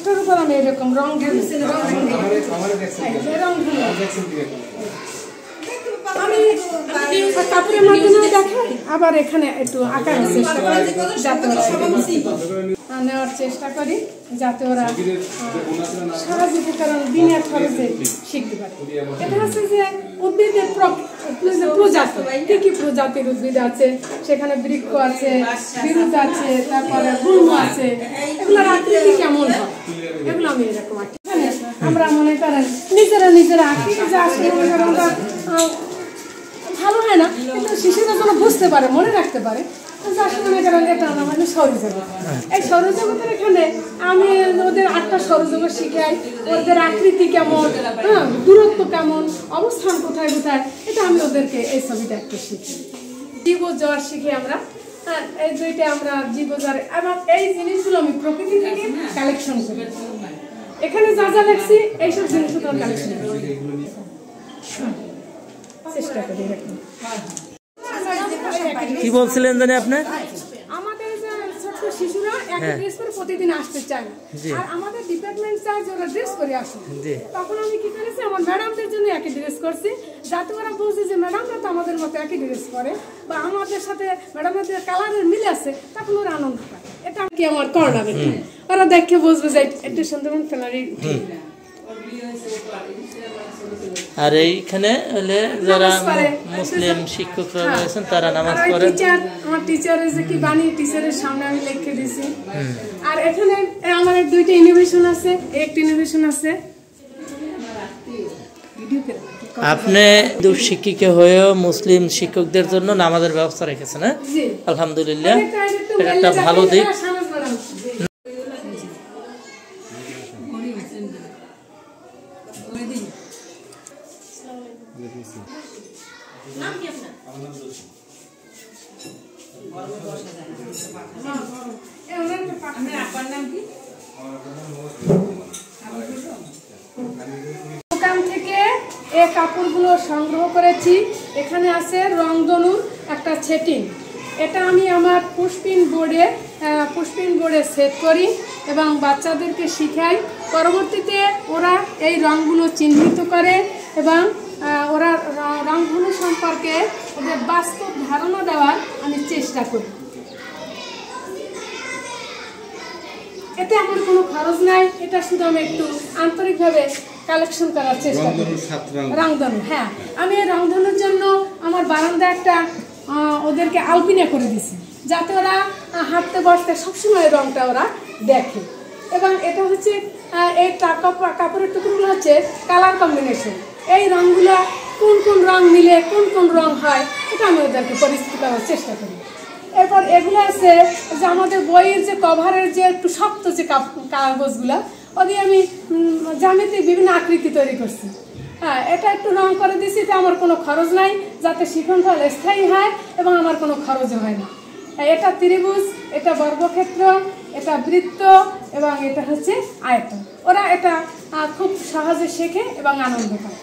কাগজটার উপর আমি এরকম রং আমি কাপড়ের মাধ্যমে দেখাই, আবার এখানে একটু আঁকার চেষ্টা করি যাতে নেওয়ার চেষ্টা করি যাতে ওরা সারা জীবন কারণ দিনের খরচে শিখতে পারে। এটা হচ্ছে যে উদ্ভিদের প্রজাতি, কি কি প্রজাতির উদ্ভিদ আছে, সেখানে বৃক্ষ আছে, বিরুৎ আছে, তারপরে গুল্ম আছে, এগুলোর আকৃতি কেমন হয় এগুলো আমি এরকম আঁকি। আমরা মনে করেন নিজেরা আঁকি, যা আসলে মনে করেন আমরা ভালো হয় না, কিন্তু শিশুরা যেন বুঝতে পারে, মনে রাখতে পারে। মনে করেন এটা নাম হলো সৌরজগৎ। এই সৌরজগতের এখানে আমি ওদের 8টা সৌরজগৎ শিখাই, ওদের আকৃতি কেমন, দূরত্ব কেমন, অবস্থান কোথায় কোথায়, এটা আমি ওদেরকে এই ছবিটা একটু শিখি। জীবজ্বর শিখি আমরা, এই দুইটা আমরা জীবজ্বর, এবং এই জিনিসগুলো আমি প্রকৃতি থেকে কালেকশন করি। এখানে যা যা লেখছি এইসব জিনিসগুলো কালেকশন করি, চেষ্টা করি। কি বলছিলেন জানি আপনি? আমাদের যে ছোট শিশুরা একই ড্রেস পরে প্রতিদিন আসতে চায়, আর আমাদের ডিপার্টমেন্ট চায় যে ওরা ড্রেস পরে আসে। তখন আমি কি করেছি, আমার ম্যাডামদের জন্য একই ড্রেস করছি, যাতে ওরা বুঝে যে ম্যাডামরা তো আমাদের মতো একই ড্রেস করে, বা আমাদের সাথে ম্যাডামের কালারের মিল আছে, তখন ওরা আনন্দ পায়। এটা কি আমার করোনা বেটি, ওরা দেখে বুঝবে যে একটু সুন্দরবন ফেনারি। আর এইখানে হলে যারা মুসলিম শিক্ষকরা রয়েছেন তারা নামাজ পড়ে। আমার টিচারের যে কি বাণী, টিচারের সামনে আমি লিখে দিয়েছি। আর এখানে আমার 2টা ইনোভেশন আছে, একটা ইনোভেশন আছে। আপনি শিক্ষিকা হয়েও মুসলিম শিক্ষকদের জন্য নামাজের ব্যবস্থা রেখেছেন, হ্যাঁ? আলহামদুলিল্লাহ, এটা একটা ভালো দিক। দোকান থেকে এই কাপড়গুলো সংগ্রহ করেছি। এখানে আছে রংধনুর একটা সেটিং, এটা আমি আমার পুষ্পিন বোর্ডে সেট করি এবং বাচ্চাদেরকে শিখাই। পরবর্তীতে ওরা এই রঙগুলো চিহ্নিত করে এবং ওরা রংগুলো সম্পর্কে ওদের বাস্তব ধারণা দেওয়ার আমি চেষ্টা করি। এতে আমার কোনো খরচ নাই, এটা শুধু আমি একটু আন্তরিকভাবে কালেকশন করার চেষ্টা করি। রংধনু, হ্যাঁ, আমি এই রংধনুর জন্য আমার বারান্দা একটা ওদেরকে আলপিনা করে দিছি, যাতে ওরা হাঁটতে বসতে সবসময় রংটা ওরা দেখে। এবং এটা হচ্ছে এই কাপড়ের টুকরোগুলো হচ্ছে কালার কম্বিনেশন, এই রঙগুলো কোন কোন রং মিলে কোন কোন রং হয়, এটা আমি ওদেরকে পরিচিত করার চেষ্টা করি। এরপর এগুলো আছে যে আমাদের বইয়ের যে কভারের যে একটু শক্ত যে কাগজগুলো, ওদের আমি জ্যামিতিক বিভিন্ন আকৃতি তৈরি করছি। হ্যাঁ, এটা একটু রং করে দিচ্ছি, তো আমার কোনো খরচ নাই, যাতে শিখনফল স্থায়ী হয় এবং আমার কোনো খরচও হয় না। এটা ত্রিভুজ, এটা বর্গক্ষেত্র, এটা বৃত্ত এবং এটা হচ্ছে আয়তন। ওরা এটা খুব সহজে শেখে এবং আনন্দ পায়।